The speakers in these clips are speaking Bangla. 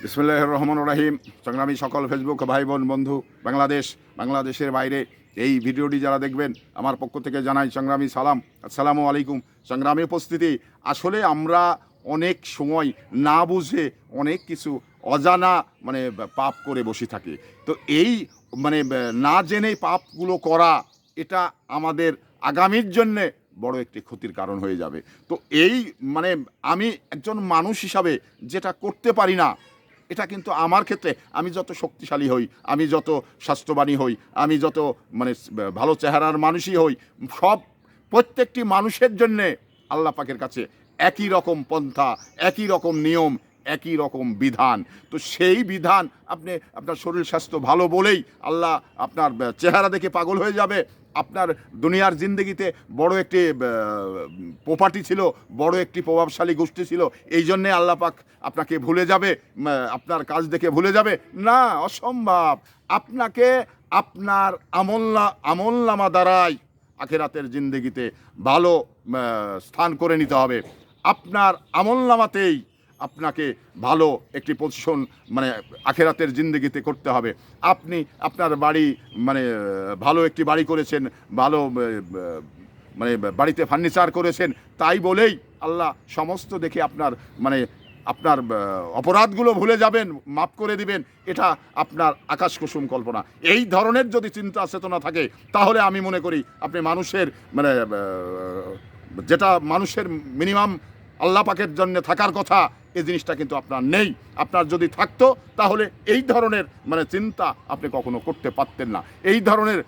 বিসমিল্লাহির রহমানির রহিম। সংগ্রামী সকল ফেসবুক ভাই বোন বন্ধু, বাংলাদেশের বাইরে এই ভিডিওটি যারা দেখবেন, আমার পক্ষ থেকে জানাই সংগ্রামী সালাম, আসসালামু আলাইকুম। সংগ্রামী উপস্থিতি, আসলে আমরা অনেক সময় না বুঝে অনেক কিছু অজানা পাপ করে বসে থাকি। তো এই না জেনে পাপগুলো করা, এটা আমাদের আগামীর জন্যে বড় একটি ক্ষতির কারণ হয়ে যাবে। তো এই আমি একজন মানুষ হিসাবে যেটা করতে পারি না, এটা কিন্তু আমার ক্ষেত্রে আমি যত শক্তিশালী হই, আমি যত স্বাস্থ্যবানী হই, আমি যত ভালো চেহারার মানুষই হই, প্রত্যেকটি মানুষের জন্যে আল্লাহ পাকের কাছে একই রকম পন্থা, একই রকম নিয়ম, একই রকম বিধান। তো সেই বিধান আপনার শরীর স্বাস্থ্য ভালো বলেই আল্লাহ আপনার চেহারা দেখে পাগল হয়ে যাবে। আপনার দুনিয়ার জিন্দগিতে বড় একটি প্রপার্টি ছিল, বড় একটি প্রভাবশালী গোষ্ঠী ছিল, এই জন্যে আল্লাহ পাক আপনাকে ভুলে যাবে, আপনার কাজ দেখে ভুলে যাবে না, অসম্ভব। আপনাকে আপনার আমলনামা দ্বারাই আখিরাতের জিন্দগিতে ভালো স্থান করে নিতে হবে। আপনার আমলনামাতেই আপনাকে ভালো একটি পজিশন আখিরাতের জিন্দগিতে করতে হবে। আপনি আপনার বাড়ি ভালো একটি বাড়ি করেছেন, ভালো বাড়িতে ফার্নিচার করেছেন, তাই বলেই আল্লাহ সমস্ত দেখে আপনার অপরাধগুলো ভুলে যাবেন, মাফ করে দিবেন, এটা আপনার আকাশ কুসুম কল্পনা। এই ধরনের যদি চিন্তা চেতনা থাকে, তাহলে আমি মনে করি আপনি মানুষের যেটা মানুষের মিনিমাম আল্লাহ পাকের জন্য থাকার কথা, এই জিনিসটা কিন্তু আপনার নেই। আপনার যদি থাকতো, তাহলে এই ধরনের চিন্তা আপনি কখনো করতে পারতেন না, এই ধরনের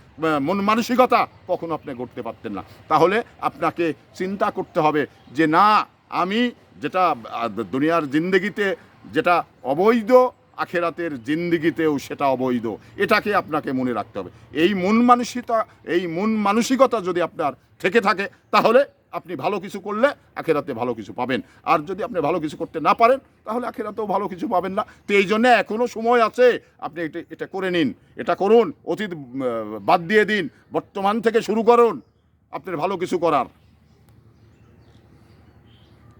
মন মানসিকতা কখনো আপনি করতে পারতেন না। তাহলে আপনাকে চিন্তা করতে হবে যে না, আমি যেটা দুনিয়ার জিন্দগিতে যেটা অবৈধ, আখেরাতের জিন্দগিতেও সেটা অবৈধ, এটাকে আপনাকে মনে রাখতে হবে। এই মন মানসিকতা যদি আপনার থেকে থাকে, তাহলে আপনি ভালো কিছু করলে আখেরাতে ভালো কিছু পাবেন। আর যদি আপনি ভালো কিছু করতে না পারেন, তাহলে আখেরাতেও ভালো কিছু পাবেন না। তো এই জন্যে এখনও সময় আছে, আপনি এটা করে নিন, এটা করুন, অতীত বাদ দিয়ে দিন, বর্তমান থেকে শুরু করুন আপনার ভালো কিছু করার।